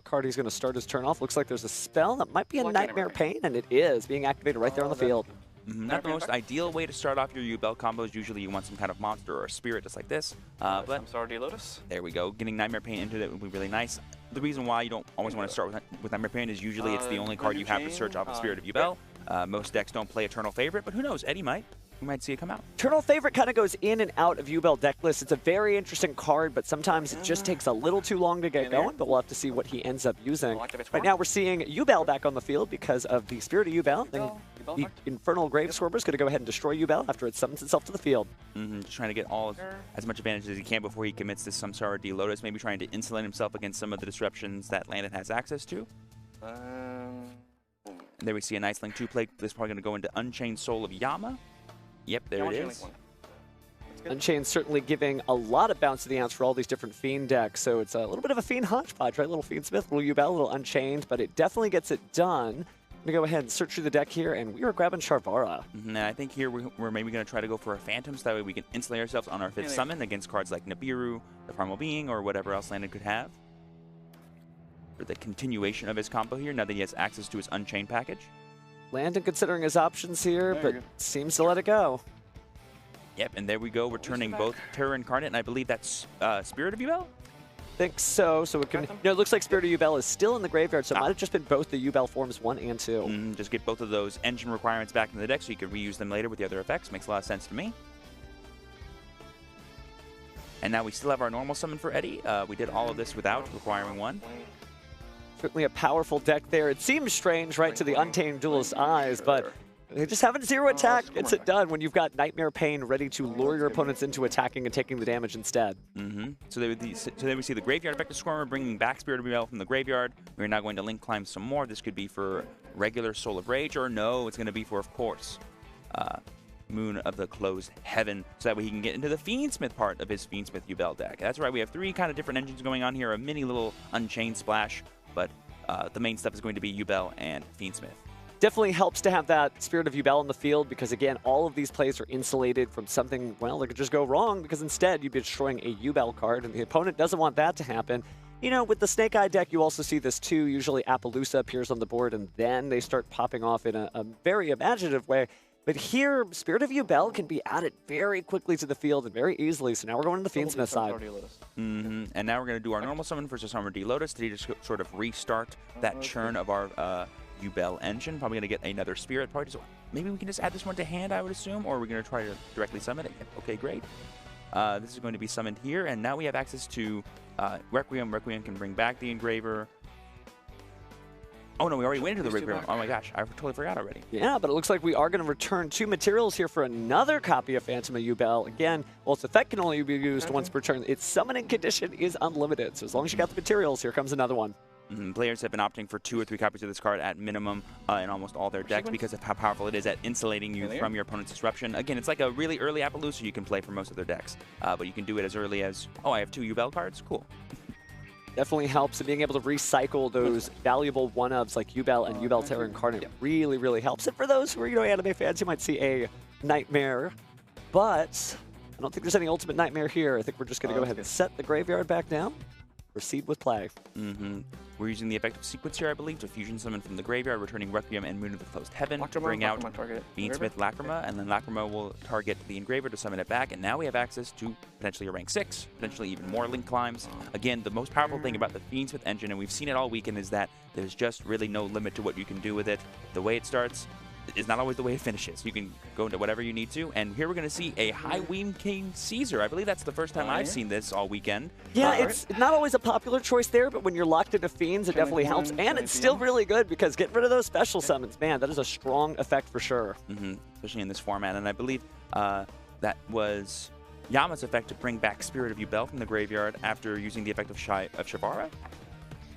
card he's going to start his turn off. Looks like there's a spell that might be a Nightmare Pain, and it is being activated right there on the field. Not the most ideal way to start off your Yubel combos. Usually you want some kind of monster or a spirit just like this. But Lotus. There we go. Getting Nightmare Pain into it would be really nice. The reason why you don't always want to start with Nightmare Pain is usually it's the only card you have to search off a Spirit of Yubel. Most decks don't play Eternal Favorite, but who knows? Eddie might. We might see it come out. Eternal Favorite kind of goes in and out of Yubel deck lists. It's a very interesting card, but sometimes it just takes a little too long to get going, but we'll have to see what he ends up using. Right now we're seeing Yubel back on the field because of the Spirit of Yubel. The Infernal Graveswarmer is going to go ahead and destroy Yubel after it summons itself to the field. Just trying to get as much advantage as he can before he commits this Samsara D Lotus, maybe trying to insulate himself against some of the disruptions that Landon has access to. And there we see a nice Link 2 play. This is probably going to go into Unchained Soul of Yama. Yep, there it is. Unchained certainly giving a lot of bounce to the ounce for all these different Fiend decks, so it's a little bit of a Fiend hodgepodge, right? Little Fiendsmith, little Yubel, little Unchained, but it definitely gets it done. I'm going to go ahead and search through the deck here, and we are grabbing Sharvara. And I think here we're maybe going to try to go for a Phantom, so that way we can insulate ourselves on our 5th summon against cards like Nibiru, the Primal Being, or whatever else Landon could have. For the continuation of his combo here, now that he has access to his Unchained package. Landon considering his options here, but seems to let it go. Yep, and there we go, returning both Terror Incarnate, and I believe that's Spirit of Yubel? Think so. So it can. It looks like Spirit of Yubel is still in the graveyard, so it might have just been both the Yubel forms 1 and 2. Just get both of those engine requirements back into the deck so you can reuse them later with the other effects. Makes a lot of sense to me. And now we still have our normal summon for Eddie. We did all of this without requiring one. Certainly a powerful deck there. It seems strange, right, to the Untamed Duelist's eyes, but just having 0 attack gets it done when you've got Nightmare Pain ready to lure your opponents into attacking and taking the damage instead. So there we see the Graveyard Effect of Squirmer bringing back Spirit of Yubel from the graveyard. We're now going to Link Climb some more. This could be for regular Soul of Rage, or no, it's going to be for, of course, Moon of the Closed Heaven, so that way he can get into the Fiendsmith part of his Fiendsmith Yubel deck. That's right, we have 3 kind of different engines going on here, a mini little Unchained splash, but the main stuff is going to be Yubel and Fiendsmith. Definitely helps to have that Spirit of Yubel in the field because, again, all of these plays are insulated from something, well, that could just go wrong because instead you'd be destroying a Yubel card, and the opponent doesn't want that to happen. You know, with the Snake Eye deck, you also see this too. Usually Appaloosa appears on the board, and then they start popping off in a very imaginative way. But here, Spirit of Yubel can be added very quickly to the field and very easily. So now we're going to the Fiendsmith side. And now we're going to do our normal summon for Samsara D Lotus to just sort of restart that churn of our Yubel engine. Probably going to get another Spirit. Maybe we can just add this one to hand, I would assume, or we're going to try to directly summon it. Okay, great. This is going to be summoned here, and now we have access to Requiem. Requiem can bring back the Engraver. Oh no, we already went into the Requiem. Oh my gosh, I totally forgot already. Yeah, but it looks like we are going to return 2 materials here for another copy of Phantom of Yubel. Again, while its effect can only be used once per turn, its summoning condition is unlimited. So as long as you got the materials, here comes another one. Players have been opting for 2 or 3 copies of this card at minimum in almost all their decks because of how powerful it is at insulating you from your opponent's disruption. Again, it's like a really early Appaloosa you can play for most of their decks, but you can do it as early as, oh, I have 2 Yubel cards? Cool. Definitely helps, and being able to recycle those valuable one-ups like Yubel and Yubel Terror Incarnate really, really helps. And for those who are, anime fans, you might see a Nightmare, but I don't think there's any Ultimate Nightmare here. I think we're just going to go ahead and set the graveyard back down, proceed with play. We're using the effective sequence here, I believe, to fusion summon from the graveyard, returning Requiem and Moon of the Closed Heaven to bring out Fiendsmith Lacrima, and then Lacrima will target the Engraver to summon it back, and now we have access to potentially a rank 6, potentially even more Link Climbs. Again, the most powerful thing about the Fiendsmith engine, and we've seen it all weekend, is that there's just really no limit to what you can do with it. The way it starts is not always the way it finishes. You can go into whatever you need to, and here we're going to see a Highwing King Caesar. I believe that's the first time I've seen this all weekend. Yeah, it's not always a popular choice there, but when you're locked into Fiends, it definitely helps, and it's still really good because getting rid of those special summons, man, that is a strong effect for sure. Especially in this format, and I believe that was Yama's effect to bring back Spirit of Yubel from the graveyard after using the effect of Shavara.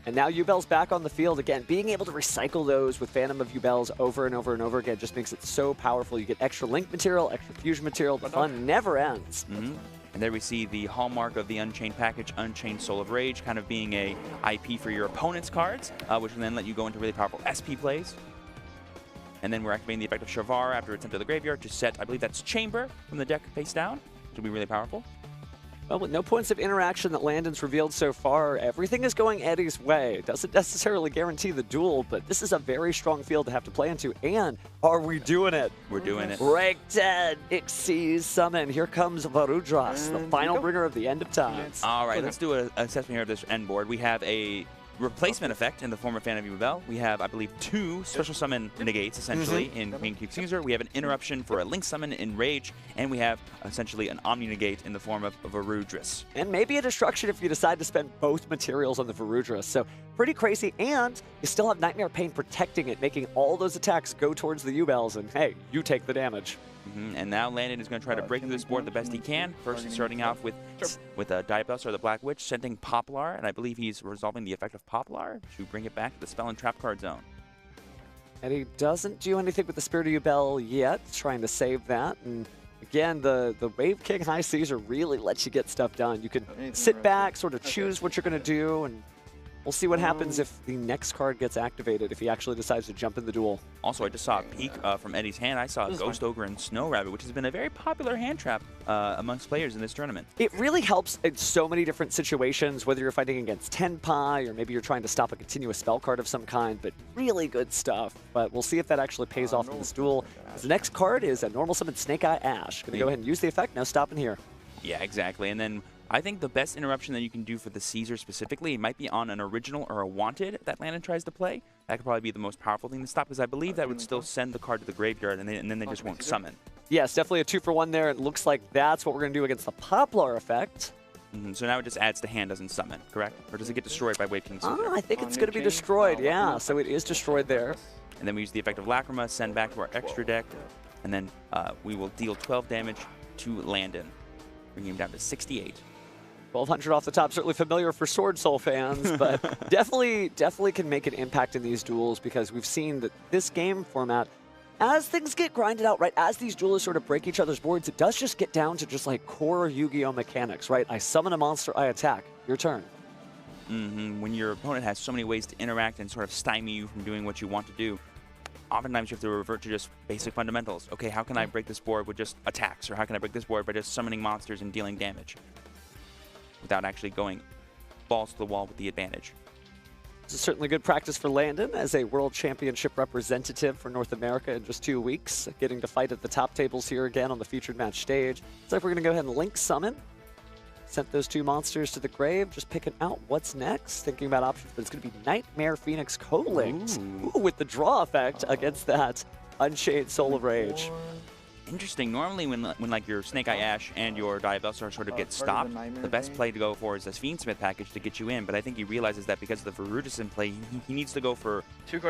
And now Yubel's back on the field again. Being able to recycle those with Phantom of Yubels over and over and over again just makes it so powerful. You get extra Link material, extra Fusion material. The fun never ends. And there we see the hallmark of the Unchained package, Unchained Soul of Rage, kind of being a IP for your opponent's cards, which will then let you go into really powerful SP plays. And then we're activating the effect of Shavara after it's empty the graveyard to set, I believe that's Chamber from the deck face down, which will be really powerful. Well, with no points of interaction that Landon's revealed so far, everything is going Eddie's way. It doesn't necessarily guarantee the duel, but this is a very strong field to have to play into. And are we doing it? We're doing it. Break 10, Ixie's summon. Here comes Varudras, the final bringer of the end of time. All right, let's do an assessment here of this end board. We have a replacement effect in the form of Fiendsmith Yubel. We have, I believe, 2 special summon negates, essentially, in Queen Cube Caesar. We have an interruption for a Link summon in Rage, and we have, essentially, an Omni negate in the form of Varudras. And maybe a destruction if you decide to spend both materials on the Varudras. So pretty crazy, and you still have Nightmare Pain protecting it, making all those attacks go towards the Yubels, and hey, you take the damage. And now Landon is going to try to break through this board the best he can. First, starting off with Diabellus or the Black Witch, sending Poplar, and I believe he's resolving the effect of Poplar to bring it back to the spell and trap card zone. And he doesn't do anything with the Spirit of Yubel yet, trying to save that. And again, the Wave King High Caesar really lets you get stuff done. You can sit back, sort of choose what you're going to do, and we'll see what happens if the next card gets activated, if he actually decides to jump in the duel. Also, I just saw a peek from Eddie's hand. I saw Ghost Ogre and Snow Rabbit, which has been a very popular hand trap amongst players in this tournament. It really helps in so many different situations, whether you're fighting against Tenpai or maybe you're trying to stop a continuous spell card of some kind, but really good stuff. But we'll see if that actually pays off in this duel. The next card is a normal summon Snake Eye Ash. Going to go ahead and use the effect, no stopping here. Yeah, exactly. And then I think the best interruption that you can do for the Caesar specifically might be on an original or a wanted that Landon tries to play. That could probably be the most powerful thing to stop, because I believe that would still send the card to the graveyard, and then they just won't summon. Yes, definitely a 2-for-1 there. It looks like that's what we're going to do against the Poplar effect. So now it just adds to hand, doesn't summon, correct? Or does it get destroyed by Wave King Caesar? I think it's going to be destroyed, yeah. So it is destroyed there. And then we use the effect of Lacrima, send back to our extra deck, and then we will deal 12 damage to Landon, bringing him down to 68. 1,200 off the top, certainly familiar for Sword Soul fans, but definitely can make an impact in these duels, because we've seen that this game format, as things get grinded out, right, as these duelists sort of break each other's boards, it does just get down to just like core Yu-Gi-Oh mechanics, right? I summon a monster, I attack. Your turn. When your opponent has so many ways to interact and sort of stymie you from doing what you want to do, oftentimes you have to revert to just basic fundamentals. Okay, how can I break this board with just attacks? Or how can I break this board by just summoning monsters and dealing damage without actually going balls to the wall with the advantage? This is certainly good practice for Landon as a World Championship representative for North America in just 2 weeks, getting to fight at the top tables here again on the featured match stage. Looks like we're going to go ahead and Link summon. Sent those 2 monsters to the grave, just picking out what's next, thinking about options, but it's going to be Nightmare Phoenix co-linked with the draw effect against that Unchained Soul of Rage. Interesting. Normally, when like your Snake Eye Ash and your Diabellus sort of get stopped, the best play to go for is this Fiendsmith package to get you in. But I think he realizes that because of the Varudras in play, he needs to go for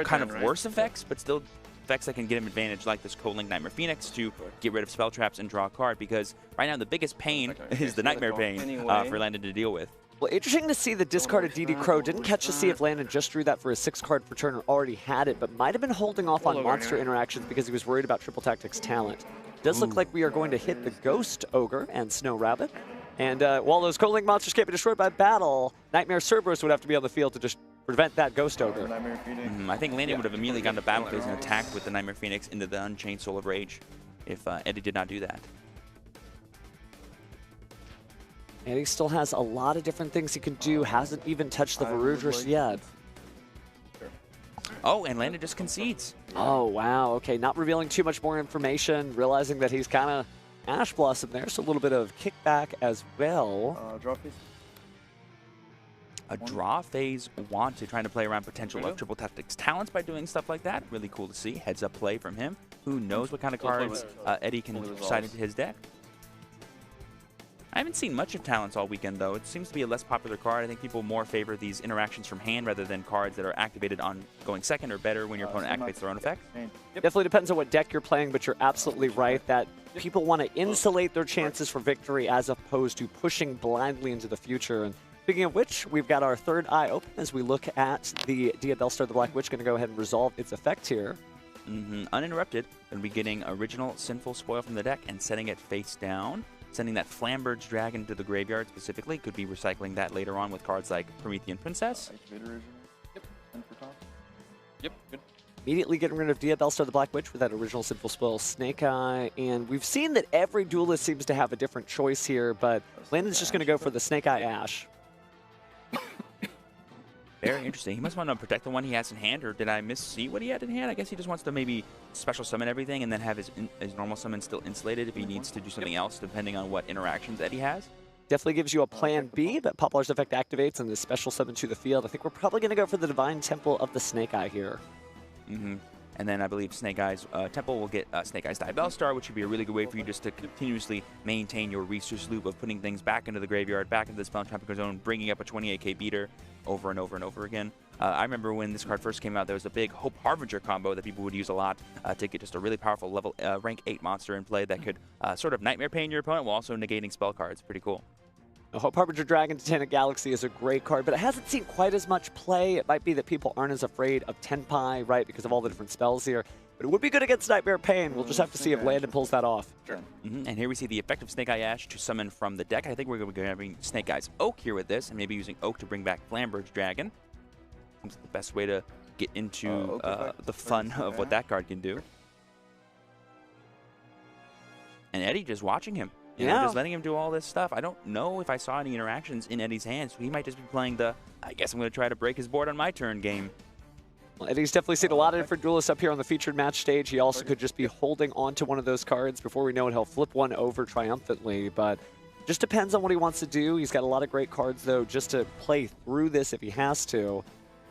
kind of worse effects, but still effects that can get him advantage, like this co-link Nightmare Phoenix to get rid of spell traps and draw a card. Because right now the biggest pain is the Nightmare Pain for Landon to deal with. Well, interesting to see the discarded DD Crow. Didn't catch to see if Landon just drew that for a 6-card per turn or already had it, but might have been holding off on monster interactions because he was worried about Triple Tactics talent. Does look like we are going to hit the Ghost Ogre and Snow Rabbit. And while those co-link monsters can't be destroyed by battle, Nightmare Cerberus would have to be on the field to just prevent that Ghost Ogre. I think Landon would have immediately gone to battle phase and attacked with the Nightmare Phoenix into the Unchained Soul of Rage if Eddie did not do that. And he still has a lot of different things he can do. Hasn't even touched the Varudras yet. Oh, and Landon just concedes. Oh, wow. Okay, not revealing too much more information, realizing that he's kind of Ash Blossom there, so a little bit of kickback as well. Draw phase. A draw phase wanted, trying to play around potential of Triple Tactics talents by doing stuff like that. Really cool to see. Heads up play from him. Who knows what kind of cards Eddie can decide into his deck. I haven't seen much of Talents all weekend, though. It seems to be a less popular card. I think people more favor these interactions from hand rather than cards that are activated on going second or better when your opponent activates their own effect. Definitely depends on what deck you're playing, but you're absolutely right that people want to insulate their chances for victory as opposed to pushing blindly into the future. And speaking of which, we've got our third eye open as we look at the Diabellus the Black Witch. Going to go ahead and resolve its effect here. Uninterrupted, going to be getting original Sinful Spoil from the deck and setting it face down. Sending that Flamberge Dragon to the graveyard specifically. Could be recycling that later on with cards like Promethean Princess. Yep, good. Immediately getting rid of Diabellstar the Black Witch with that original Simple Spoil Snake Eye. And we've seen that every duelist seems to have a different choice here, but Landon's just going to go for the Snake Eye Ash. Very interesting. He must want to protect the one he has in hand, or did I see what he had in hand? I guess he just wants to maybe special summon everything and then have his normal summon still insulated if he needs to do something else, depending on what interactions that he has. Definitely gives you a plan B, but Poplar's effect activates and the special summon to the field. I think we're probably going to go for the Divine Temple of the Snake Eye here. And then I believe Snake Eye's Temple will get Snake Eye's Diabellstar, which would be a really good way for you just to continuously maintain your resource loop of putting things back into the graveyard, back into the Spell Tropical Zone, bringing up a 28k beater over and over and over again. I remember when this card first came out, there was a big Hope Harbinger combo that people would use a lot to get just a really powerful level rank 8 monster in play that could sort of Nightmare Pain your opponent while also negating spell cards. Pretty cool. Hope Harbinger Dragon Titanic Galaxy is a great card, but it hasn't seen quite as much play. It might be that people aren't as afraid of Tenpai, right, because of all the different spells here. But it would be good against Nightmare Pain. We'll just have to see if Landon pulls that off. Sure. And here we see the effect of Snake Eye Ash to summon from the deck. I think we're going to be having Snake Eye's Oak here with this, and maybe using Oak to bring back Flamberge Dragon. It's the best way to get into the fun of what that card can do. And Eddie just watching him. You know, just letting him do all this stuff. I don't know if I saw any interactions in Eddie's hands, so he might just be playing the, I guess I'm going to try to break his board on my turn game. Well, Eddie's definitely seen a lot of different duelists up here on the featured match stage. He also could just be holding on to one of those cards. Before we know it, he'll flip one over triumphantly, but just depends on what he wants to do. He's got a lot of great cards, though, just to play through this if he has to.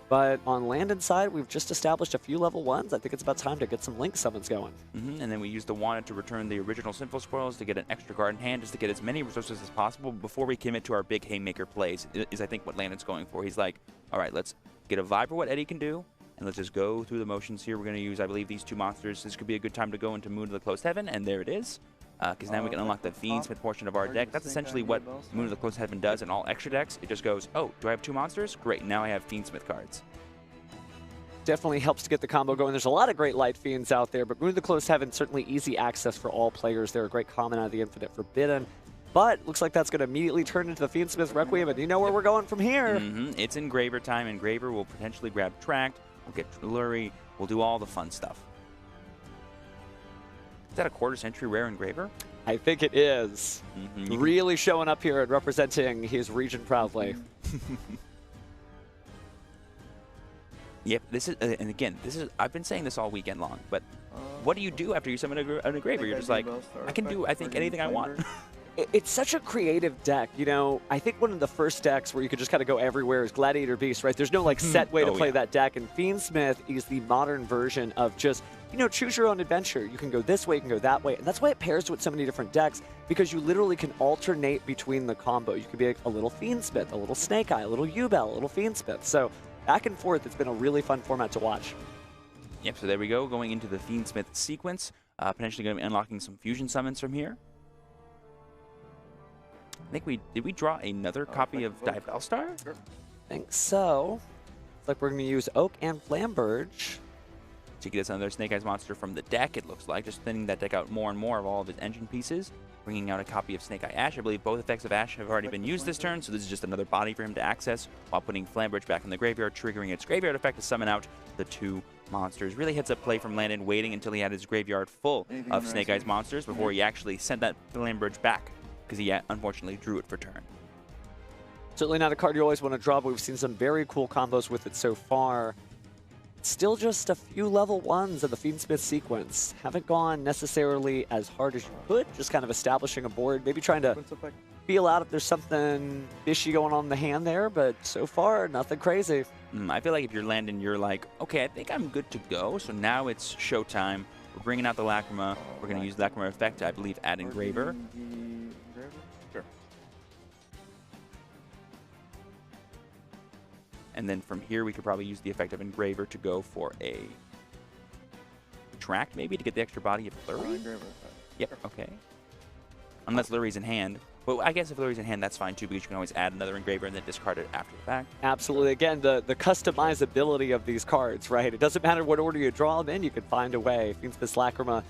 But on Landon's side, we've just established a few level 1s. I think it's about time to get some Link summons going. And then we use the Wanted to return the original Sinful Spoils to get an extra card in hand, just to get as many resources as possible before we commit to our big Haymaker plays, is I think what Landon's going for. He's like, all right, let's get a vibe for what Eddie can do, and let's just go through the motions here. We're going to use, I believe, these 2 monsters. This could be a good time to go into Moon of the Closed Heaven, and there it is. Because now we can unlock the Fiendsmith portion of our deck. That's essentially what Moon of the Closed Heaven does in all extra decks. It just goes, oh, do I have 2 monsters? Great, now I have Fiendsmith cards. Definitely helps to get the combo going. There's a lot of great Light Fiends out there, but Moon of the Closed Heaven, certainly easy access for all players. They're a great common out of the Infinite Forbidden. But looks like that's going to immediately turn into the Fiendsmith Requiem, and you know where we're going from here. It's Engraver time. Engraver will potentially grab Tract. We'll get Lurry. We'll do all the fun stuff. Is that a quarter-century rare Engraver? I think it is. Really showing up here and representing his region proudly. Yep, this is, and again, this is, I've been saying this all weekend long, but what do you do after you summon an Engraver? You're just like, I can do, I think, anything I want. It's such a creative deck, you know. I think one of the first decks where you could just kind of go everywhere is Gladiator Beast, right? There's no like set way to play that deck, and Fiendsmith is the modern version of just, you know, choose your own adventure. You can go this way, you can go that way, and that's why it pairs with so many different decks, because you literally can alternate between the combo. You could be like a little Fiendsmith, a little Snake Eye, a little Yubel, a little Fiendsmith. So back and forth, it's been a really fun format to watch. Yep, so there we go, going into the Fiendsmith sequence. Potentially going to be unlocking some fusion summons from here. I think did we draw another copy of Diabellstar? I think so. Looks like we're going to use Oak and Flamberge to get us another Snake Eyes monster from the deck, it looks like. Just thinning that deck out more and more of all of its engine pieces. Bringing out a copy of Snake Eye Ash. I believe both effects of Ash have already been used this turn, so this is just another body for him to access, while putting Flamberge back in the graveyard, triggering its graveyard effect to summon out the 2 monsters. Really hits a play from Landon, waiting until he had his graveyard full of Snake Eyes monsters before he actually sent that Flamberge back, because he unfortunately drew it for turn. Certainly not a card you always want to draw, but we've seen some very cool combos with it so far. Still just a few level 1s of the Fiendsmith sequence. Haven't gone necessarily as hard as you could, just kind of establishing a board, maybe trying to feel out if there's something fishy going on in the hand there, but so far, nothing crazy. I feel like if you're Landon, you're like, okay, I think I'm good to go, so now it's showtime. We're bringing out the Lacrima. We're going to use Lacrima effect, I believe, add Engraver. Sure. And then from here, we could probably use the effect of Engraver to go for a Tract, maybe, to get the extra body of Lurry? Yep, okay. Unless Lurry's in hand. Well, I guess if Lurry's in hand, that's fine, too, because you can always add another Engraver and then discard it after the fact. Absolutely. Again, the customizability of these cards, right? It doesn't matter what order you draw them in, you can find a way. Fiendsmith Lacrima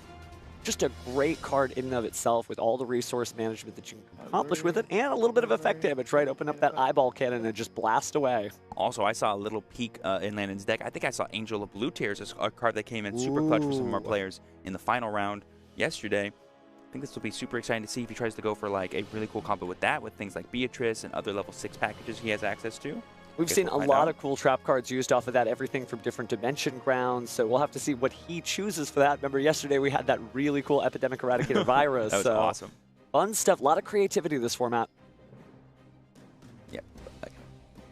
just a great card in and of itself with all the resource management that you can accomplish with it, and a little bit of effect damage, right? Open up that eyeball cannon and just blast away. Also, I saw a little peek in Landon's deck. I think I saw Angel of Blue Tears, a card that came in super clutch for some of our players in the final round yesterday. I think this will be super exciting to see if he tries to go for like a really cool combo with that, with things like Beatrice and other level 6 packages he has access to. We've seen a lot of cool trap cards used off of that, everything from different dimension grounds, so we'll have to see what he chooses for that. Remember, yesterday we had that really cool Epidemic Eradicator virus. That was awesome. Fun stuff, a lot of creativity in this format. Yep.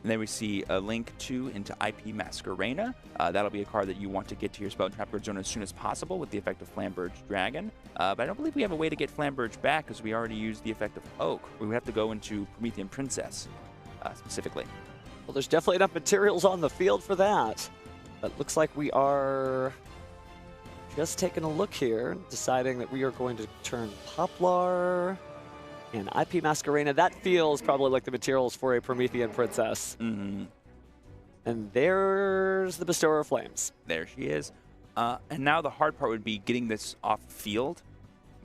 And then we see a link to into IP Masquerena. That'll be a card that you want to get to your spell and trap card zone as soon as possible with the effect of Flamberge Dragon. But I don't believe we have a way to get Flamberge back because we already used the effect of Oak. We would have to go into Promethean Princess specifically. Well, there's definitely enough materials on the field for that. But looks like we are just taking a look here, deciding that we are going to turn Poplar and IP Masquerena. That feels probably like the materials for a Promethean Princess. Mm-hmm. And there's the Bestower of Flames. There she is. And now the hard part would be getting this off field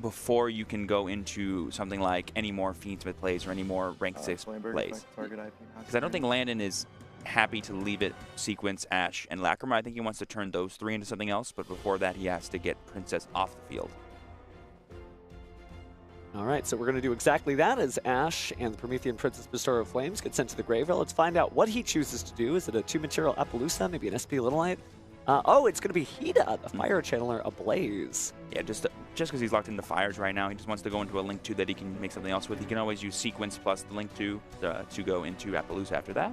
before you can go into something like any more Fiendsmith plays or any more rank 6 plays. Because I don't think Landon is happy to leave it sequence Ashe and Lacrima. I think he wants to turn those 3 into something else, but before that he has to get Princess off the field. All right, so we're going to do exactly that as Ashe and the Promethean Princess Bestower of Flames get sent to the graveyard. Let's find out what he chooses to do. Is it a 2-material Appaloosa, maybe an SP Little Light? Oh, it's going to be Hida, the Fire Channeler Ablaze. Yeah, just because he's locked into fires right now, he just wants to go into a Link 2 that he can make something else with. He can always use Sequence plus the Link 2 to go into Appaloosa after that.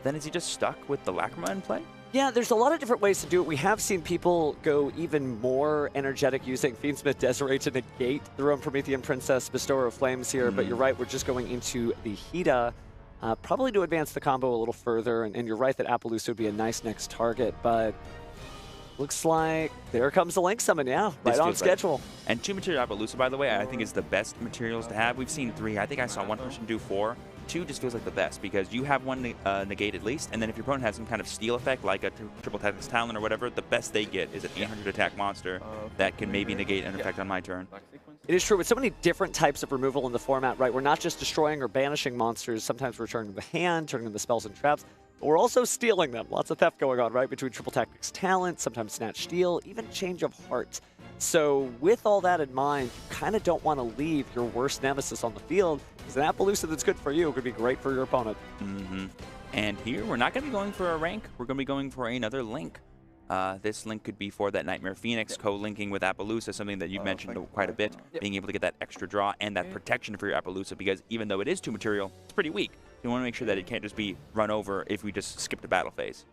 Then is he just stuck with the Lacrima in play? Yeah, there's a lot of different ways to do it. We have seen people go even more energetic using Fiendsmith Desiree to negate their own Promethean Princess Bestower of Flames here, but you're right, we're just going into the Hida. Probably to advance the combo a little further, and you're right that Appaloosa would be a nice next target, but looks like there comes the Link Summon, yeah, right on schedule. Right. And 2-material Appaloosa, by the way, I think is the best materials to have. We've seen 3. I think I saw one person do 4. 2 just feels like the best because you have one negate at least, and then if your opponent has some kind of steal effect like a triple Tactics Talon or whatever, the best they get is an 800 attack monster that can maybe negate an effect on my turn. It is true, with so many different types of removal in the format, right? We're not just destroying or banishing monsters. Sometimes we're turning them to hand, turning them to spells and traps, but we're also stealing them. Lots of theft going on, right? Between triple Tactics Talent, sometimes Snatch Steal, even Change of Heart. So with all that in mind, you kind of don't want to leave your worst nemesis on the field, because an Appaloosa that's good for you could be great for your opponent. And here, we're not going to be going for a rank. We're going to be going for another link. This link could be for that Nightmare Phoenix co-linking with Appaloosa, something that you've mentioned quite a bit, being able to get that extra draw and that protection for your Appaloosa, because even though it is 2-material, it's pretty weak. You want to make sure that it can't just be run over if we just skip the battle phase.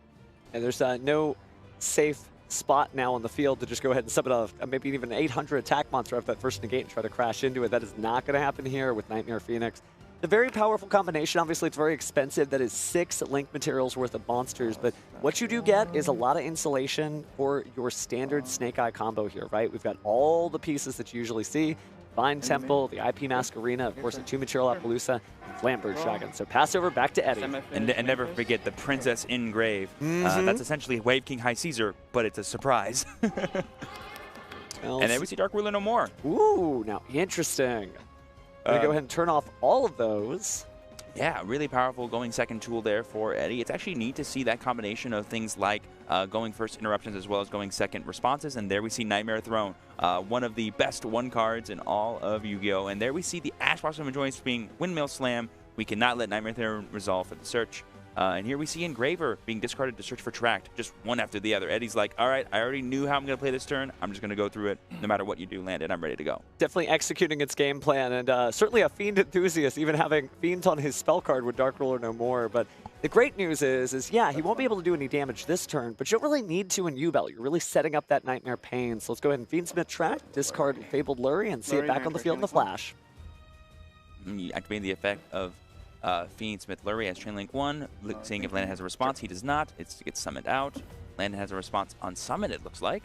And there's no safe spot now on the field to just go ahead and summon maybe even an 800 attack monster after that first negate and try to crash into it. That is not going to happen here with Nightmare Phoenix. The very powerful combination, obviously it's very expensive. That is 6 Link materials worth of monsters, but what you do get is a lot of insulation for your standard Snake Eye combo here, right? We've got all the pieces that you usually see. Divine Temple, the IP Masquerena, of course a 2-material Appaloosa, and Flamberge Dragon. So pass over back to Eddie. And never forget the Princess in Grave. That's essentially Wave King High Caesar, but it's a surprise. And then we see Dark Ruler no more. Ooh, now interesting. I'm going to go ahead and turn off all of those. Yeah, really powerful going second tool there for Eddie. It's actually neat to see that combination of things like going first interruptions as well as going second responses. And there we see Nightmare Throne, one of the best 1 cards in all of Yu-Gi-Oh! And there we see the Ash Blossom of Joyce being Windmill Slam. We cannot let Nightmare Throne resolve for the search. And here we see Engraver being discarded to search for Tract, just one after the other. Eddie's like, all right, I already knew how I'm going to play this turn. I'm just going to go through it. No matter what you do, Landon, I'm ready to go. Definitely executing its game plan, and certainly a Fiend enthusiast, even having Fiends on his spell card with Dark Ruler no more. But the great news is yeah, he won't be able to do any damage this turn, but you don't really need to in Yubel. You're really setting up that Nightmare Pain. So let's go ahead and Fiendsmith Tract, discard Fabled Lurie, and see it back on the field in the flash. Activating the effect of Fiendsmith Lurie as Chain Link 1, seeing if Landon has a response. He does not. It gets summoned out. Landon has a response on summon, it looks like.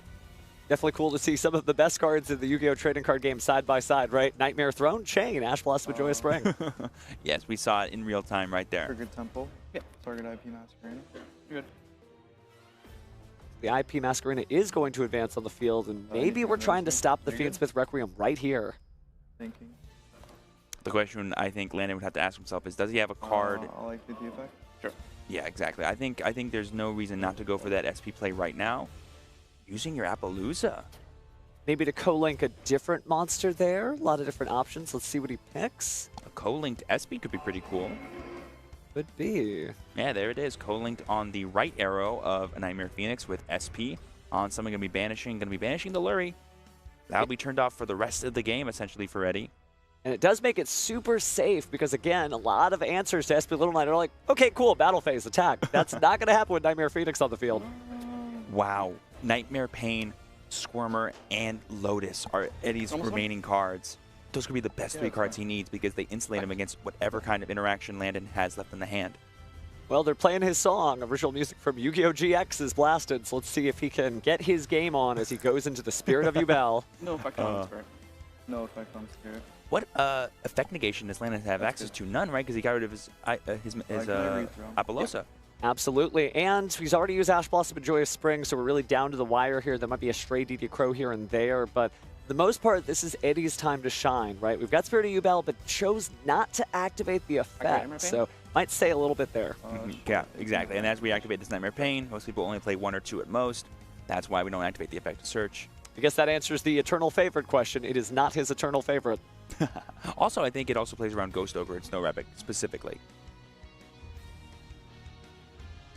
Definitely cool to see some of the best cards in the Yu-Gi-Oh! Trading card game side by side, right? Nightmare Throne, Chain, Ash Blossom of Joyous Spring. Yes, we saw it in real time right there. Target Temple. Yep. Target IP Masquerena. You're good. The IP Masquerena is going to advance on the field, and maybe we're trying to stop the Fiendsmith Requiem right here. Thinking. The question I think Landon would have to ask himself is, does he have a card? I like the effect. Sure. Yeah, exactly. I think there's no reason not to go for that SP play right now. Using your Appaloosa. Maybe to co-link a different monster there. A lot of different options. Let's see what he picks. A co-linked SP could be pretty cool. Could be. Yeah, there it is. Co-linked on the right arrow of a Nightmare Phoenix with SP. On someone going to be banishing the Lurie. That'll be turned off for the rest of the game, essentially, for Eddie. And it does make it super safe because, again, a lot of answers to SP Little Knight are like, okay, cool, battle phase, attack. That's not going to happen with Nightmare Phoenix on the field. Wow. Nightmare Pain, Squirmer, and Lotus are Eddie's remaining cards. Those could be the best 3 cards he needs because they insulate him against whatever kind of interaction Landon has left in the hand. Well, they're playing his song. Original music from Yu-Gi-Oh! GX is blasted, so let's see if he can get his game on as he goes into the Spirit of Yubel. No effect on Spirit. No effect on Spirit. What effect negation does Landon have access to? None, right? Because he got rid of his Appaloosa. Yep. Absolutely, and he's already used Ash Blossom and Joyous Spring, so we're really down to the wire here. There might be a stray DD Crow here and there, but for the most part, this is Eddie's time to shine, right? We've got Spirit of Yubel, but chose not to activate the effect, so might say a little bit there. Yeah, exactly. And as we activate this Nightmare Pain, most people only play 1 or 2 at most. That's why we don't activate the effect of Search. I guess that answers the eternal favorite question. It is not his eternal favorite. Also, I think it also plays around Ghost Ogre and Snow Rabbit specifically.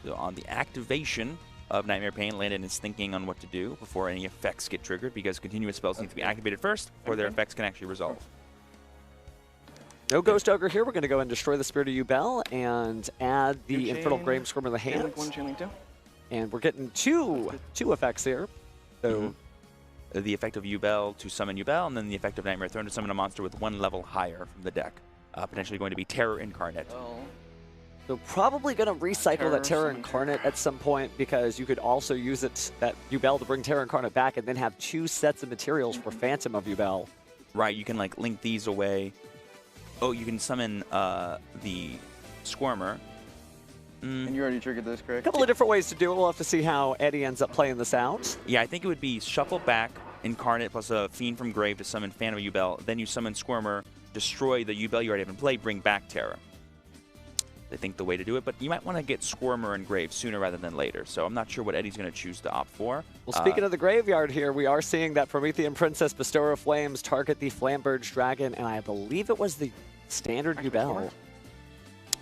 So on the activation of Nightmare Pain, Landon is thinking on what to do before any effects get triggered because continuous spells need to be activated first before their effects can actually resolve. No Ghost Ogre here. We're going to go and destroy the Spirit of Yubel and add the Infernal Grave Squirmer in the hand. And we're getting two effects here. So the effect of Yubel to summon Yubel, and then the effect of Nightmare Throne to summon a monster with 1 level higher from the deck. Potentially going to be Terror Incarnate. So probably going to recycle that Terror Incarnate at some point because you could also use that Yubel to bring Terror Incarnate back and then have 2 sets of materials for Phantom of Yubel. Right, you can like link these away. Oh, you can summon the Squirmer. And you already triggered this, correct? A couple of different ways to do it. We'll have to see how Eddie ends up playing this out. Yeah, I think it would be shuffle back Incarnate plus a Fiend from Grave to summon Phantom of Yubel. Then you summon Squirmer, destroy the Yubel you already have in play, bring back Terror. I think the way to do it, but you might want to get Squirmer and Grave sooner rather than later. So I'm not sure what Eddie's going to choose to opt for. Well, speaking of the graveyard here, we are seeing that Promethean Princess Bestower of Flames target the Flamberge Dragon, and I believe it was the standard Yubel.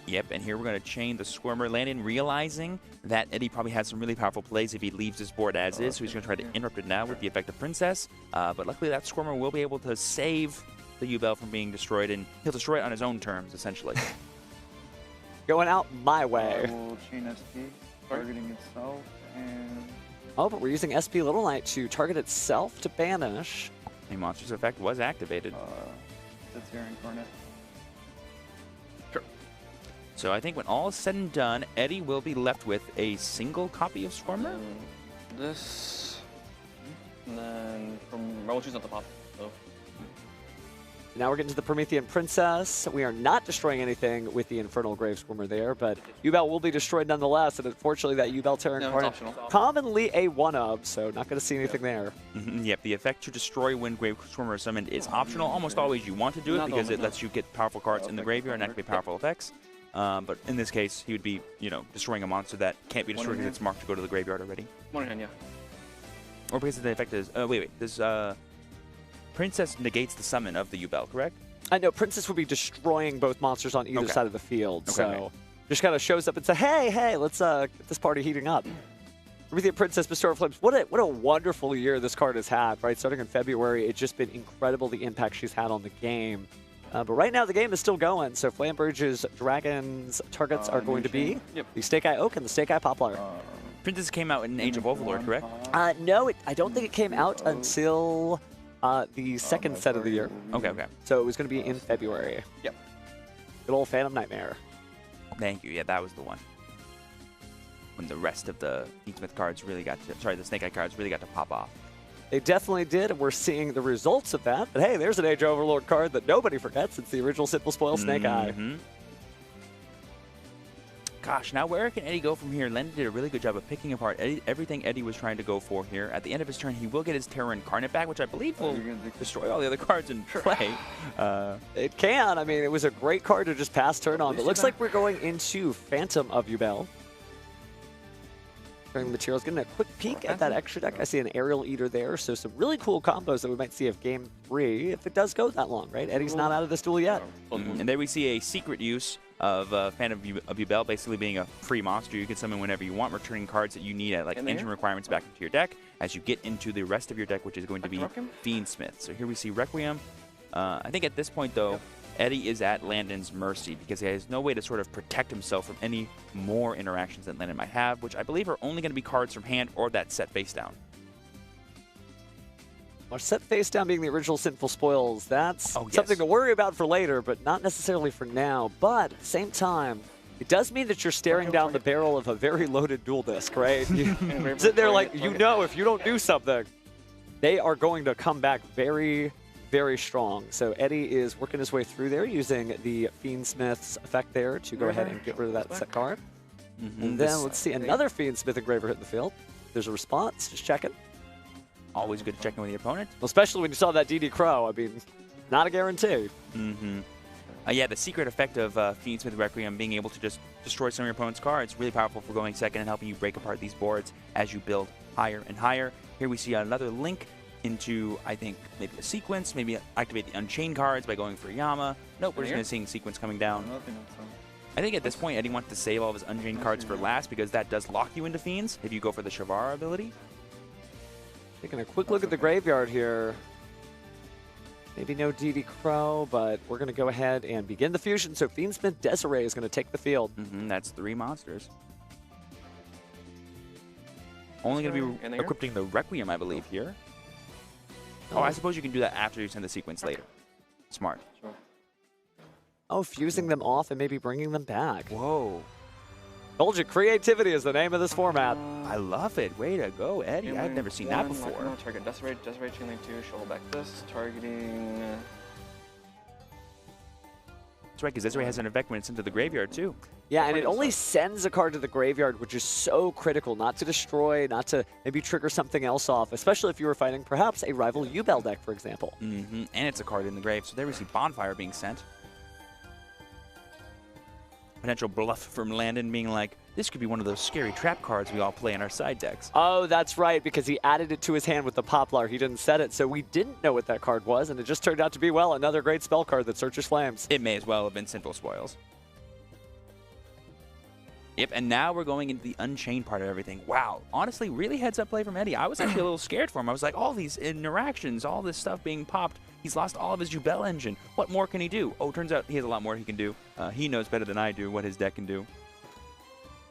Yep, and here we're going to chain the Squirmer. Landon realizing that Eddie probably has some really powerful plays if he leaves his board as is, so he's going to try to interrupt it now with the effect of Princess. But luckily that Squirmer will be able to save the Yubel from being destroyed, and he'll destroy it on his own terms, essentially. Going out my way. I will chain SP, targeting itself, and... Oh, but we're using SP Little Knight to target itself to banish. A monster's effect was activated. That's here Incarnate. Sure. So I think when all is said and done, Eddie will be left with a single copy of Squirmer. This, and then from we'll choose at the top. So. Now we're getting to the Promethean Princess. We are not destroying anything with the Infernal Grave Squirmer there, but Yubel will be destroyed nonetheless, and unfortunately that Yubel Terror Incarnate commonly a one-of, so not going to see anything there. Yep, the effect to destroy when Grave Squirmer is summoned is optional. Almost always you want to do it because it lets you get powerful cards in the graveyard and activate powerful effects. But in this case, he would be, destroying a monster that can't be destroyed because it's marked to go to the graveyard already. One hand, yeah. Or because the effect is, this Princess negates the summon of the Yubel, correct? I know, Princess would be destroying both monsters on either side of the field, so just kind of shows up and says, hey, let's get this party heating up. Promethean Princess, Bestower of Flames, what a wonderful year this card has had, right? Starting in February, it's just been incredible the impact she's had on the game. But right now, the game is still going, so Flamberge's Dragon's targets are going to be the Snake Eye Oak and the Snake Eye Poplar. Princess came out in Age of Overlord, correct? No, I don't think it came out until the second set of the year. Okay. So it was going to be in February. Yep. Good old Phantom Nightmare. Thank you. Yeah, that was the one. When the rest of the Fiendsmith cards really got to, the Snake Eye cards really got to pop off. They definitely did, and we're seeing the results of that. But hey, there's an Age of Overlord card that nobody forgets. It's the original Simple Spoil Snake Eye. Gosh, now where can Eddie go from here? Landon did a really good job of picking apart everything Eddie was trying to go for here. At the end of his turn, he will get his Terror Incarnate back, which I believe will destroy all the other cards in play. It can. I mean, it was a great card to just pass turn on, but looks like we're going into Phantom of Yubel. The materials, getting a quick peek at that extra deck. I see an Aerial Eater there, so some really cool combos that we might see of Game 3 if it does go that long, right? Eddie's not out of this duel yet. And there we see a secret use of Phantom of Yubel, basically being a free monster. You can summon whenever you want, returning cards that you need at like engine requirements back into your deck as you get into the rest of your deck, which is going to be Fiendsmith. So here we see Requiem. I think at this point, though, Eddie is at Landon's mercy because he has no way to sort of protect himself from any more interactions that Landon might have, which I believe are only going to be cards from hand or that set face down. Our set face down being the original Sinful Spoils, that's something to worry about for later, but not necessarily for now. But at the same time, it does mean that you're staring down the barrel of a very loaded duel disc, right? You sit there like, you know, if you don't do something, they are going to come back very, very strong. So Eddie is working his way through there using the Fiendsmith's effect there to go ahead and get rid of that set card. And then let's see another Fiendsmith Engraver hit the field. There's a response, just checking. Always good checking with the opponent. Well, especially when you saw that DD Crow. I mean, not a guarantee. Yeah, the secret effect of Fiendsmith Requiem being able to just destroy some of your opponent's cards, really powerful for going second and helping you break apart these boards as you build higher and higher. Here we see another link into, I think, maybe a sequence, maybe activate the Unchained cards by going for Yama. Nope, we're just going to see sequence coming down. I think at this point, Eddie wants to save all of his Unchained cards for last because that does lock you into Fiends if you go for the Shavara ability. Taking a quick look at the graveyard here. Maybe no DD Crow, but we're going to go ahead and begin the fusion. So Fiendsmith Desiree is going to take the field. That's 3 monsters. Only going to be equipping the Requiem, I believe, here. Oh, I suppose you can do that after you send the sequence later. Smart. Oh, fusing them off and maybe bringing them back. Whoa. Told you, creativity is the name of this format. I love it. Way to go, Eddie. I've never seen that before. Target Desiree, Chain Link 2, shuffle back this, targeting... That's right, because Desiree has an effect when it's into the graveyard, too. Yeah, and it only sends a card to the graveyard, which is so critical, not to destroy, not to maybe trigger something else off, especially if you were fighting perhaps a rival Yubel deck, for example. And it's a card in the grave, so there we see Bonfire being sent. Potential bluff from Landon being like, this could be one of those scary trap cards we all play in our side decks. Oh, that's right, because he added it to his hand with the Poplar. He didn't set it, so we didn't know what that card was, and it just turned out to be, well, another great spell card that searches flames. It may as well have been Sinful Spoils. Yep, and now we're going into the Unchained part of everything. Wow, honestly, really heads-up play from Eddie. I was actually a little scared for him. I was like, all these interactions, all this stuff being popped. He's lost all of his Yubel engine. What more can he do? Oh, turns out he has a lot more he can do. He knows better than I do what his deck can do.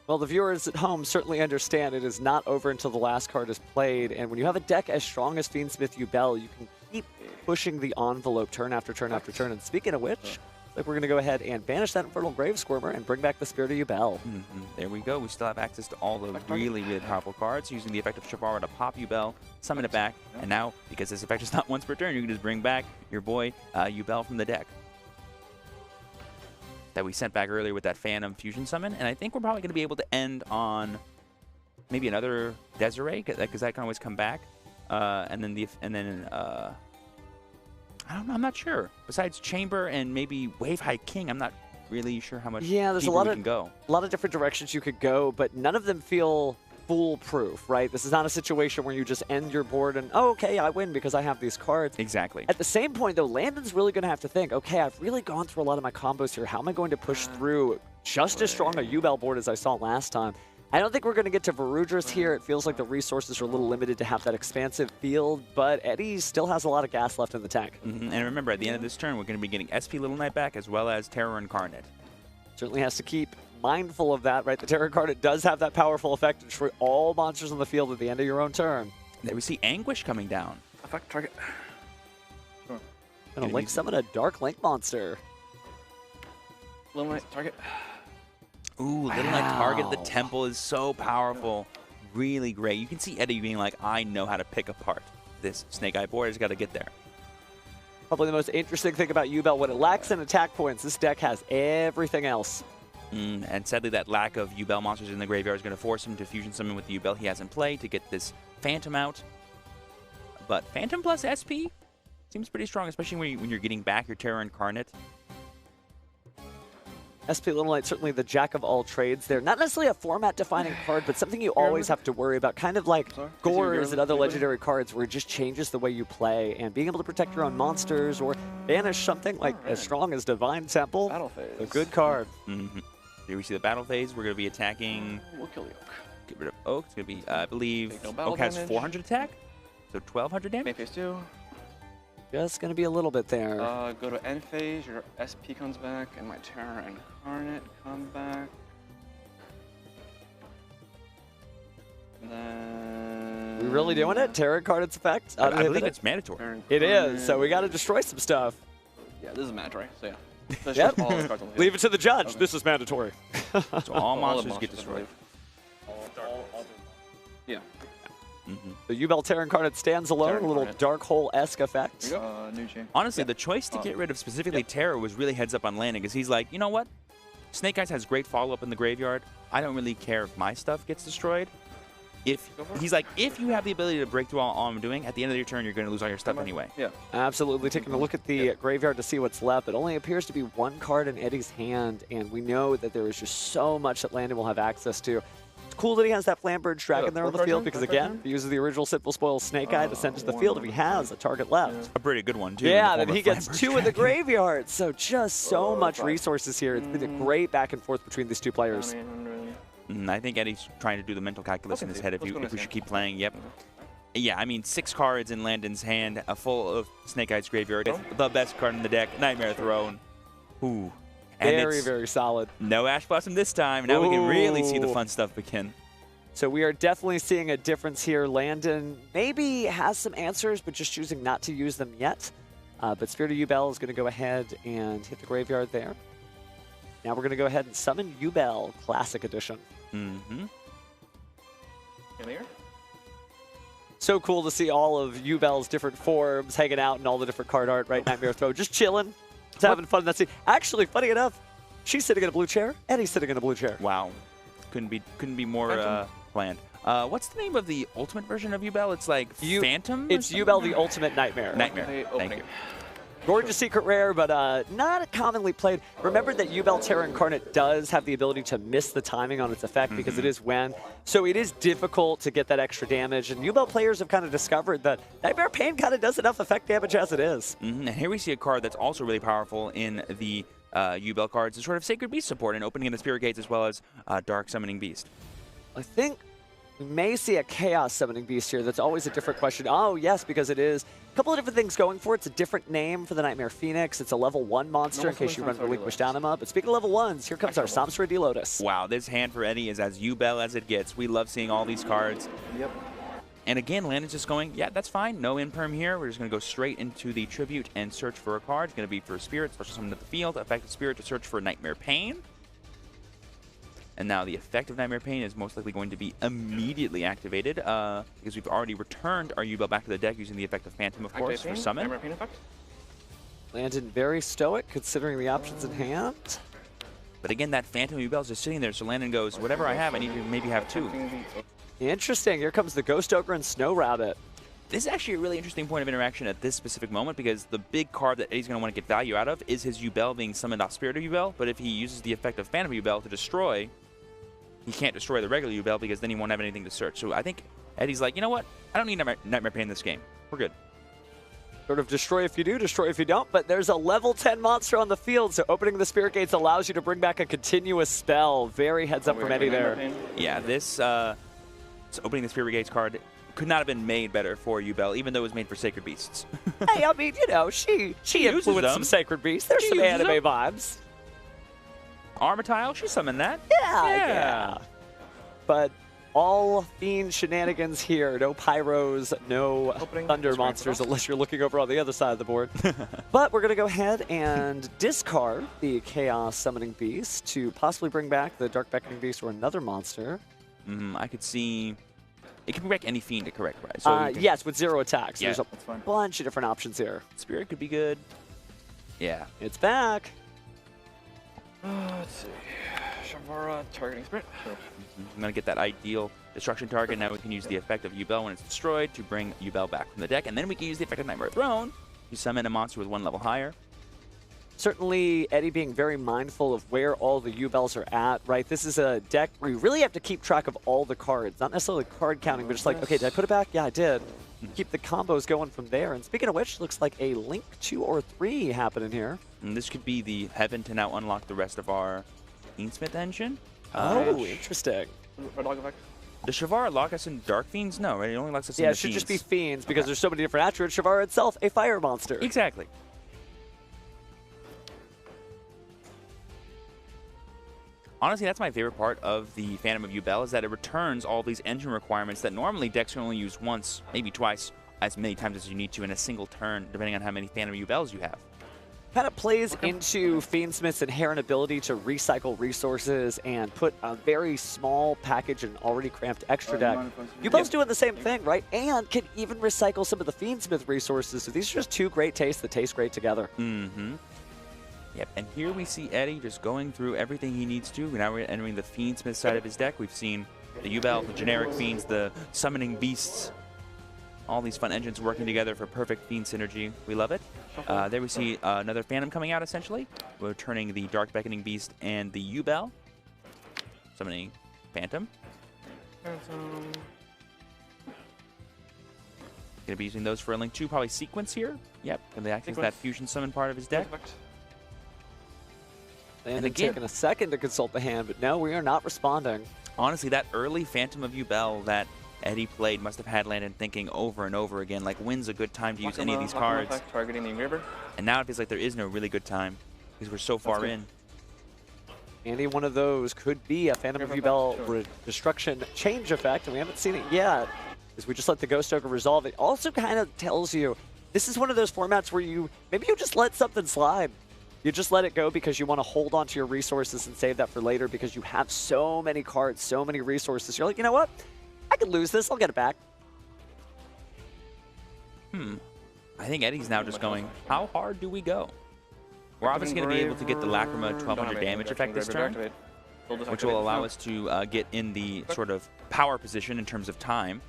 Well, the viewers at home certainly understand it is not over until the last card is played, and when you have a deck as strong as Fiendsmith Yubel, you can keep pushing the envelope turn after turn after turn. And speaking of which, like we're going to go ahead and banish that Infernal Grave Squirmer and bring back the Spirit of Yubel. There we go. We still have access to all those really, really powerful cards, using the effect of Shavara to pop Yubel, summon it back, and now, because this effect is not once per turn, you can just bring back your boy Yubel from the deck that we sent back earlier with that Phantom Fusion Summon. And I think we're probably going to be able to end on maybe another Desiree, because that can always come back. And then I don't know, I'm not sure. Besides Chamber and maybe Wave High King, I'm not really sure how much there's a lot of different directions you could go, but none of them feel foolproof, right? This is not a situation where you just end your board and, oh, okay, I win because I have these cards. Exactly. At the same point, though, Landon's really going to have to think, okay, I've really gone through a lot of my combos here. How am I going to push through just as strong a Yubel board as I saw last time? I don't think we're going to get to Varudras here. It feels like the resources are a little limited to have that expansive field, but Eddie still has a lot of gas left in the tank. And remember, at the end of this turn, we're going to be getting SP Little Knight back as well as Terror Incarnate. Certainly has to keep mindful of that, right? The Terror Incarnate does have that powerful effect to destroy all monsters on the field at the end of your own turn. There we see Anguish coming down. Effect target. Gonna link summon a Dark Link monster. Little Knight target. Ooh, Little Knight target the temple is so powerful. Really great. You can see Eddie being like, I know how to pick apart this Snake Eye board. I just got to get there. Probably the most interesting thing about Yubel, when it lacks in attack points, this deck has everything else. And sadly, that lack of Yubel monsters in the graveyard is going to force him to fusion summon with the Yubel he has in play to get this Phantom out. But Phantom plus SP seems pretty strong, especially when you're getting back your Terror Incarnate. SP Little Knight, certainly the jack of all trades there. Not necessarily a format-defining card, but something you always have to worry about. Kind of like Gores and other legendary cards where it just changes the way you play. And being able to protect your own monsters or banish something like as strong as Divine Temple. Battle phase. A good card. Here we see the battle phase. We're going to be attacking... We'll kill the Oak. Get rid of Oak. It's going to be, I believe, No battle Oak has damage. 400 attack. So 1200 damage. Main phase 2. Just going to be a little bit there. Go to end phase, your SP comes back, and my Terror Incarnate come back. And then... We really doing it? Terror Incarnate's effect? I believe it's mandatory. It is, so we got to destroy some stuff. Yeah, this is mandatory, so yeah. That's Yep. just all the cards on the Leave it to the judge. Okay. This is mandatory. So all the monsters get I destroyed. believe. Yeah. The Yubel Terror Incarnate stands alone, Terror a little Incarnate. dark hole-esque effect. New chain. Honestly, the choice to get rid of specifically Terror was really heads up on landing, because he's like, you know what? Snake Eyes has great follow-up in the graveyard. I don't really care if my stuff gets destroyed. He's like, if you have the ability to break through all I'm doing, at the end of your turn, you're going to lose all your stuff anyway. Yeah. Absolutely. Taking a look at the graveyard to see what's left. It only appears to be one card in Eddie's hand, and we know that there is just so much that Landon will have access to. It's cool that he has that Flamberge Dragon there on the field because, again, he uses the original Simple Spoil Snake Eye to send to the field if he has a target left. A pretty good one, too. Yeah, then he gets two in the graveyard. So just so much resources here. It's been a great back and forth between these two players. I think Eddie's trying to do the mental calculus in his head if we should keep playing. Yep. Yeah, I mean, 6 cards in Landon's hand, full of Snake Eyes Graveyard. It's the best card in the deck, Nightmare Throne. Ooh. And Very, very solid. No Ash Blossom this time. Now we can really see the fun stuff begin. So we are definitely seeing a difference here. Landon maybe has some answers, but just choosing not to use them yet. But Spirit of Yubel is going to go ahead and hit the graveyard there. Now we're going to go ahead and summon Yubel Classic Edition. So cool to see all of Yubel's different forms hanging out and all the different card art, right? Nightmare Throw, just chilling, just having fun. That's it. Actually, funny enough, she's sitting in a blue chair. Eddie's sitting in a blue chair. Wow, couldn't be more planned. What's the name of the ultimate version of Yubel? It's like Phantom. It's Yubel the Ultimate Nightmare. Thank you. Gorgeous secret rare, but not commonly played. Remember that Yubel Terror Incarnate does have the ability to miss the timing on its effect because it is when. So it is difficult to get that extra damage. And Yubel players have kind of discovered that Nightmare Pain kind of does enough effect damage as it is. And here we see a card that's also really powerful in the Yubel cards. It's sort of Sacred Beast support and opening in the Spirit Gates as well as Dark Summoning Beast. I think we may see a Chaos Summoning Beast here. That's always a different question. Oh, yes, because it is a couple of different things going for it. It's a different name for the Nightmare Phoenix. It's a level 1 monster in case you run Relinquished Anima. But speaking of level 1s, here comes our Samsara D Lotus. Wow, this hand for Eddie is as Yubel as it gets. We love seeing all these cards. Yep. And again, Landon's just going, yeah, that's fine. No imperm here. We're just going to go straight into the Tribute and search for a card. It's going to be for Spirit, special summon to the field, effective Spirit to search for Nightmare Pain. And now the effect of Nightmare Pain is most likely going to be immediately activated because we've already returned our Yubel back to the deck using the effect of Phantom, of course, for summon. Nightmare Pain effect. Landon very stoic considering the options in hand. But again, that Phantom Yubel is just sitting there, so Landon goes, whatever I have, I need to maybe have 2. Interesting. Here comes the Ghost Ogre and Snow Rabbit. This is actually a really interesting point of interaction at this specific moment because the big card that Eddie's going to want to get value out of is his Yubel being summoned off Spirit of Yubel, but if he uses the effect of Phantom Yubel to destroy, he can't destroy the regular Yubel because then he won't have anything to search. So I think Eddie's like, you know what? I don't need Nightmare Pain in this game. We're good. Sort of destroy if you do, destroy if you don't, but there's a level 10 monster on the field, so opening the Spirit Gates allows you to bring back a continuous spell. Very heads up from Eddie there. Yeah, this opening the Spirit Gates card could not have been made better for Yubel, even though it was made for Sacred Beasts. Hey, I mean, you know, she influenced some Sacred Beasts. There's some anime vibes. Armatile, she summoned that. Yeah. But all Fiend shenanigans here. No Pyros, no Thunder monsters, unless you're looking over on the other side of the board. But we're going to go ahead and discard the Chaos Summoning Beast to possibly bring back the Dark Beckoning Beast or another monster. I could see... It can bring back any Fiend, correct, right? So yes, with 0 attacks. Yeah, there's a bunch of different options here. Spirit could be good. Yeah. It's back. Let's see. Shavara targeting sprint. I'm going to get that ideal destruction target. Now we can use the effect of Yubel when it's destroyed to bring Yubel back from the deck. And then we can use the effect of Nightmare Throne to summon a monster with 1 level higher. Certainly, Eddie being very mindful of where all the Yubels are at, right? This is a deck where you really have to keep track of all the cards. Not necessarily card counting, but just like, okay, did I put it back? Yeah, I did. Keep the combos going from there. And speaking of which, looks like a Link 2 or 3 happening here. And this could be the heaven to now unlock the rest of our Fiendsmith engine. Oh, interesting. Red dog effect. Does Shavara lock us in Dark Fiends? No, right? It only locks us in Yeah, the it should just be Fiends. Fiends because there's so many different attributes. Shavara itself, a fire monster. Exactly. Honestly, that's my favorite part of the Phantom of Yubel, is that it returns all these engine requirements that normally decks can only use once, maybe twice, as many times as you need to in a single turn, depending on how many Phantom Yubels you have. Kind of plays into Fiendsmith's inherent ability to recycle resources and put a very small package in an already cramped extra deck. Yubel's doing the same thing, right? And can even recycle some of the Fiendsmith resources. So these are just 2 great tastes that taste great together. Mm-hmm. Yep, and here we see Eddie just going through everything he needs to. Now we're entering the Fiendsmith side of his deck. We've seen the Yubel, the generic Fiends, the summoning beasts. All these fun engines working together for perfect Fiend synergy. We love it. There we see another Phantom coming out, essentially. We're turning the Dark Beckoning Beast and the Yubel. Summoning Phantom. Going to be using those for a Link 2, probably Sequence here. Yep, and they act as that fusion summon part of his deck. And again, taking a second to consult the hand, but no, we are not responding. Honestly, that early Phantom of Yubel that Eddie played must have had Landon thinking over and over again, like, when's a good time to use any of these cards? Targeting the engraver. And now it feels like there is no really good time because we're so far in. Any one of those could be a Phantom of Yubel destruction change effect, and we haven't seen it yet, as we just let the Ghost Ogre resolve. It also kind of tells you, this is one of those formats where maybe you just let something slide. You just let it go because you want to hold on to your resources and save that for later because you have so many cards, so many resources. You're like, you know what? I could lose this. I'll get it back. I think Eddie's now just going, how hard do we go? We're obviously going to be able to get the Lacrima 1200 damage effect this turn, which will allow us to get in the sort of power position in terms of time.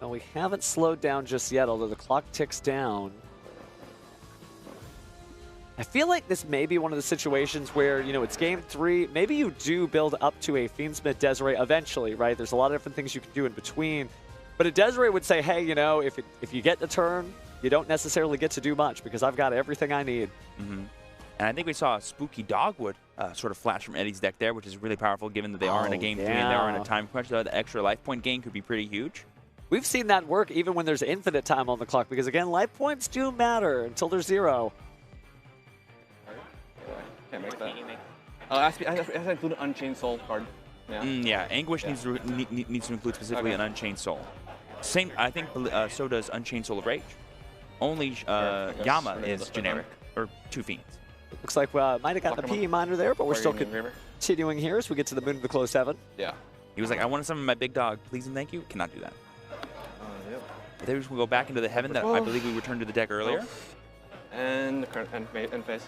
Well, we haven't slowed down just yet, although the clock ticks down. I feel like this may be one of the situations where, you know, it's game 3. Maybe you do build up to a Fiendsmith Desiree eventually, right? There's a lot of different things you can do in between. But a Desiree would say, hey, you know, if you get the turn, you don't necessarily get to do much because I've got everything I need. And I think we saw a Spooky Dogwood sort of flash from Eddie's deck there, which is really powerful given that they are in a game 3 and they are in a time crunch. So the extra life point gain could be pretty huge. We've seen that work even when there's infinite time on the clock because, again, life points do matter until they're 0. Can't make that. I have to include an Unchained Soul card. Yeah, Anguish needs to include specifically an Unchained Soul. Same, I think so does Unchained Soul of Rage. Only Yama is generic, or 2 Fiends. Looks like we might have gotten a PE minor there, but we're still continuing here as we get to the Moon of the Closed Heaven. Yeah. He was like, I want to summon my big dog. Please and thank you. Cannot do that. There we go back into the heaven that I believe we returned to the deck earlier. And phase.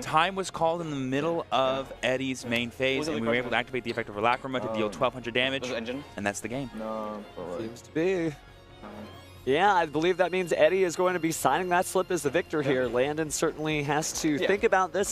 Time was called in the middle of Eddie's main phase, and we were able to activate the effect of Lacrima to deal 1200 damage, and that's the game. Seems to be. Yeah, I believe that means Eddie is going to be signing that slip as the victor here. Landon certainly has to think about this.